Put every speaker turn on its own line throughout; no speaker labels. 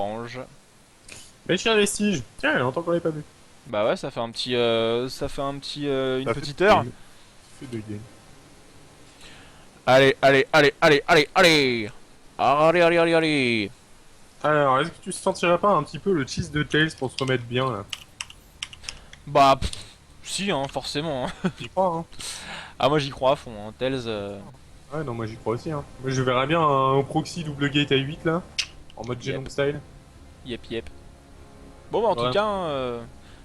Orange.
Pêche un vestige. Tiens, il y a longtemps qu'on l'avait pas vu.
Bah ouais, ça fait un petit, une
Ça fait
petite
de
heure.
game. Ça fait de game.
Allez, allez, allez, allez, allez, allez. Allez, allez, allez, allez.
Alors, est-ce que tu sentirais pas un petit peu le cheese de Tails pour se remettre bien là?
Bah, si, hein, forcément, hein.
J'y crois, hein.
Ah, moi j'y crois à fond, hein. Tails.
Ouais, non, moi j'y crois aussi, hein. Moi je verrais bien un proxy double gate à 8 là, en mode
Yep,
Genome style.
yep, yep. Bon, bah, en tout
Ouais.
cas,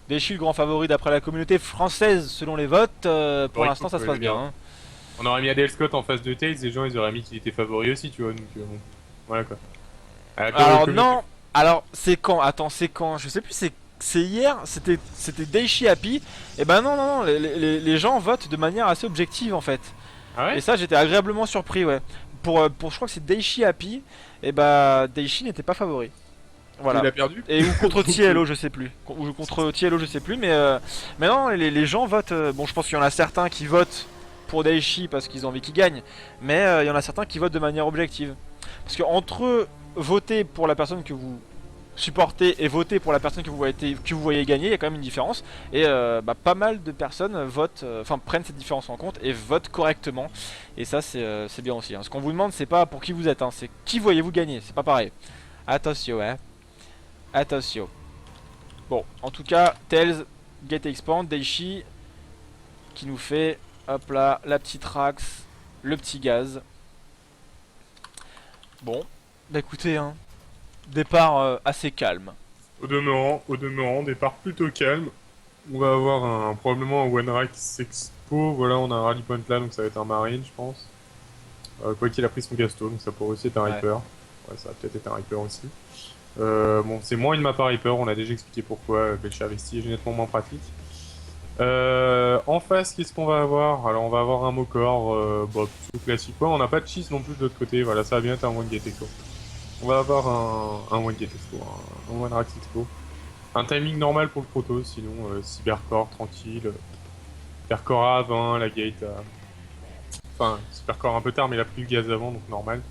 Deschy, le grand favori d'après la communauté française selon les votes. Pour
Bon,
l'instant,
écoute,
ça se passe bien, hein.
on aurait mis Adele Scott en face de Tails, les gens ils auraient mis qu'il était favori aussi, tu vois, donc bon. Voilà quoi.
Alors,
Communauté.
non. Alors, c'est quand? Attends, c'est quand? Je sais plus, c'est hier, c'était Daichi Happy. Et ben non, non, non, les gens votent de manière assez objective en fait.
Ah
Et
ouais?
ça, j'étais agréablement surpris, ouais. Je crois que c'est Daichi Happy, et bah Daichi n'était pas favori.
Il
Voilà.
a perdu?
Et ou contre
Donc,
Tiello, je sais plus. Ou contre Tiello, je sais plus, mais non, les gens votent. Bon, je pense qu'il y en a certains qui votent pour Daichi parce qu'ils ont envie qu'il gagne, mais il y en a certains qui votent de manière objective. Parce que entre voter pour la personne que vous supporter et voter pour la personne que vous voyez gagner, il y a quand même une différence. Et pas mal de personnes votent, prennent cette différence en compte et votent correctement. Et ça, c'est bien aussi, hein. Ce qu'on vous demande, c'est pas pour qui vous êtes, hein, c'est qui voyez-vous gagner. C'est pas pareil. Attention, hein. Attention. Bon, en tout cas, Tails, Get Expand, Daichi, qui nous fait, hop là, la petite Rax, le petit gaz. Bon, bah écoutez, hein, départ assez calme.
Au demeurant, départ plutôt calme. On va avoir probablement un One Rax Expo. Voilà, on a un Rally Point là, donc ça va être un Marine, je pense. Quoi qu'il a pris son Gasto, donc ça pourrait aussi être un
Ouais.
Reaper. Ouais, ça va peut-être être un Reaper aussi. Bon, c'est moins une map à Reaper, on a déjà expliqué pourquoi. Belcher Vestige est nettement moins pratique. En face, qu'est-ce qu'on va avoir? Alors, on va avoir un Mokor, plutôt classique. Ouais, on n'a pas de cheese non plus de l'autre côté. Voilà, ça va bien être un One Gate Expo. On va avoir un One Gate Expo, un One Rax Expo. Un timing normal pour le proto, sinon Cybercore tranquille. Hypercore à 20, la gate à... Enfin, Hypercore un peu tard, mais il a pris le gaz avant, donc normal.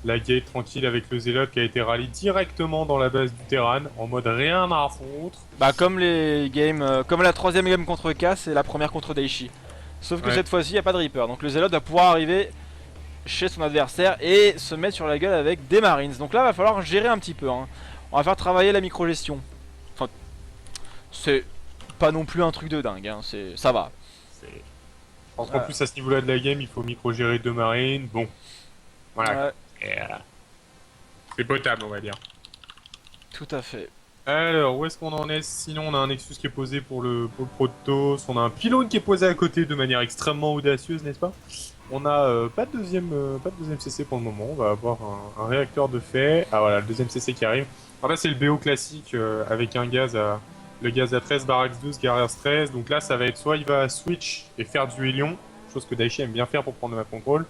La gate tranquille avec le Zélote qui a été rallye directement dans la base du Terran, en mode rien à foutre.
Bah comme les games, comme la troisième game contre Cass et la première contre Daichi. Sauf que
Ouais.
cette fois-ci, il n'y a pas de Reaper. Donc le Zealot va pouvoir arriver chez son adversaire et se mettre sur la gueule avec des Marines. Donc là, va falloir gérer un petit peu, hein. On va faire travailler la micro-gestion. Enfin, c'est pas non plus un truc de dingue, hein. Ça va.
Je pense qu'en plus, à ce niveau-là de la game, il faut micro-gérer 2 marines. Bon, voilà.
Ouais,
Et, c'est potable, on va dire.
tout à fait.
Alors, où est-ce qu'on en est? Sinon, on a un Nexus qui est posé pour le Protoss. On a un pylône qui est posé à côté de manière extrêmement audacieuse, n'est-ce pas? On a pas de deuxième CC pour le moment. On va avoir un réacteur de fait. Ah voilà, le deuxième CC qui arrive. Alors là, c'est le BO classique avec le gaz à 13, Barax 12, Garriers 13. Donc là, ça va être soit il va switch et faire du Hélion, chose que Daichi aime bien faire pour prendre ma contrôle,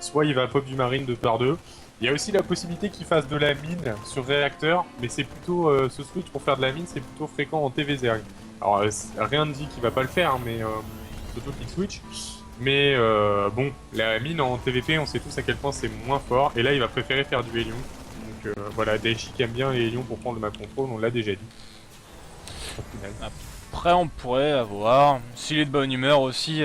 soit il va pop du Marine 2 par 2. Il y a aussi la possibilité qu'il fasse de la mine sur réacteur, mais c'est plutôt ce switch pour faire de la mine, c'est plutôt fréquent en TVZerg. Alors rien ne dit qu'il va pas le faire, hein, mais surtout qu'il switch. Mais bon, la mine en TVP, on sait tous à quel point c'est moins fort, et là il va préférer faire du Hélion. Donc voilà, Daichi qui aime bien les Hélions pour prendre le map control, on l'a déjà dit. Au final.
Après, on pourrait avoir, s'il est de bonne humeur aussi,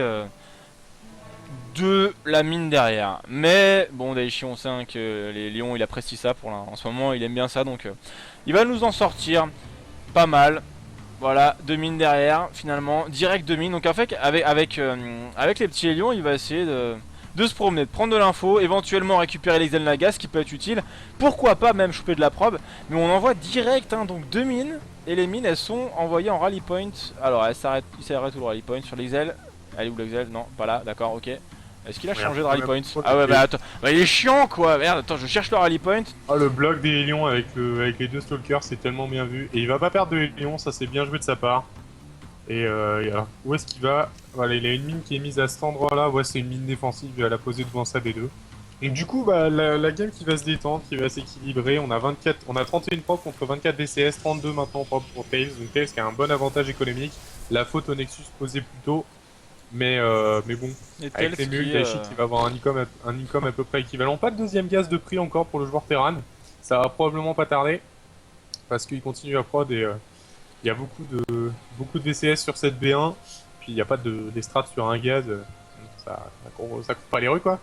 de la mine derrière. Mais bon, Daichi, on sait, hein, que les lions, il apprécie ça en ce moment, il aime bien ça, donc il va nous en sortir pas mal. Voilà, 2 mines derrière, finalement, direct 2 mines. Donc en fait, avec les petits lions, il va essayer de se promener, de prendre de l'info, éventuellement récupérer l'exel Nagas, qui peut être utile. Pourquoi pas même choper de la probe, mais on envoie direct, hein, donc 2 mines. Et les mines, elles sont envoyées en rally point. Alors, il s'arrête où le rally point sur l'exel? Elle est où l'exel? Non, pas là, d'accord, ok. Est-ce qu'il a changé de rally point? Ah ouais, bah attends, bah, il est chiant quoi, merde, attends, je cherche le rally point.
Oh, le bloc des Hélions avec les deux Stalkers, c'est tellement bien vu. Et il va pas perdre de Hélions, ça c'est bien joué de sa part. Et alors, où est-ce qu'il va? Voilà, il a une mine qui est mise à cet endroit-là. Ouais, c'est une mine défensive, il va la poser devant sa B2. Donc du coup, bah, la game qui va se détendre, qui va s'équilibrer. On a 31 propres contre 24 DCS, 32 maintenant propres pour Tails. Donc Tails qui a un bon avantage économique. La faute au Nexus posée plus tôt. Mais bon,
Et
avec
Tails
les mules,
qui,
Daichi qui va avoir un income à peu près équivalent. Pas de deuxième gaz de prix encore pour le joueur Terran. Ça va probablement pas tarder. parce qu'il continue à prod et il y a beaucoup de VCS sur cette B1, puis il n'y a pas d'estrade sur un gaz, ça coupe pas les rues quoi.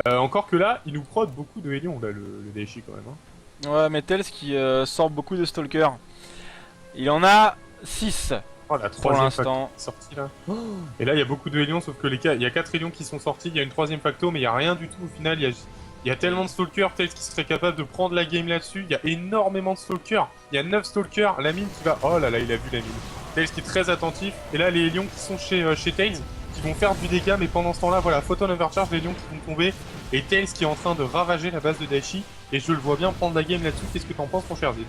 Encore que là, il nous prod beaucoup de Hélion, là, le Daichi quand même. Hein.
Ouais, mais Tels qui sort beaucoup de Stalker. Il en a 6
Oh, la
pour
troisième
l'instant.
facto qui est sortie là. Et là, il y a beaucoup de Hélions, sauf que il y a 4 Hélions qui sont sortis, il y a une troisième facto, mais il y a rien du tout au final. Il y a tellement de Stalkers, Tels qui serait capable de prendre la game là-dessus. Il y a énormément de Stalkers. Il y a 9 Stalkers, la mine qui va. Oh là là, il a vu la mine. Tails qui est très attentif. Et là, les Hélions qui sont chez Tails, qui vont faire du dégât, mais pendant ce temps-là, voilà, photon overcharge, les Hélions qui vont tomber. Et Tails qui est en train de ravager la base de Daichi. Et je le vois bien prendre la game là-dessus. Qu'est-ce que t'en penses, mon cher Zid?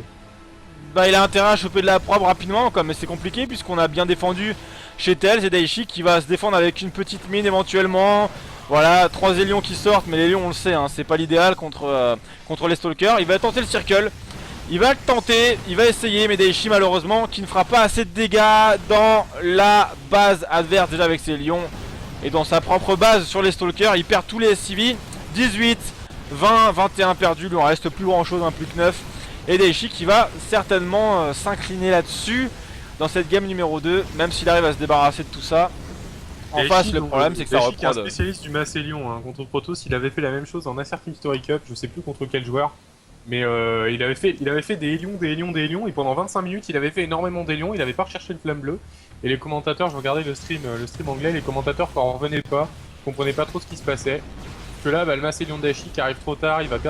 Bah il a intérêt à choper de la probe rapidement quoi, mais c'est compliqué puisqu'on a bien défendu chez Tels et Daichi qui va se défendre avec une petite mine éventuellement. Voilà, 3 Hélions qui sortent, mais les Hélions on le sait, hein, c'est pas l'idéal contre les Stalkers. Il va tenter le circle, il va le tenter, il va essayer, mais Daichi malheureusement qui ne fera pas assez de dégâts dans la base adverse déjà avec ses Hélions. Et dans sa propre base sur les Stalkers, il perd tous les SCV, 18, 20, 21 perdus, il lui en reste plus grand chose, plus que 9. Et Daichi qui va certainement s'incliner là-dessus dans cette game numéro 2, même s'il arrive à se débarrasser de tout ça. En
Daichi,
face, le problème c'est que ça
Daichi qui est un
reprend.
spécialiste du Mass Hélion, hein. Contre Protoss, il avait fait la même chose en Asserting Story Cup, je sais plus contre quel joueur. Mais il avait fait des Hélions, et pendant 25 minutes, il avait fait énormément d'Hélions, il avait pas recherché le flamme bleue. Et les commentateurs, je regardais le stream anglais, les commentateurs ne revenaient pas, comprenaient pas trop ce qui se passait. Que là, bah, le Mass Hélion de Daichi qui arrive trop tard, il va perdre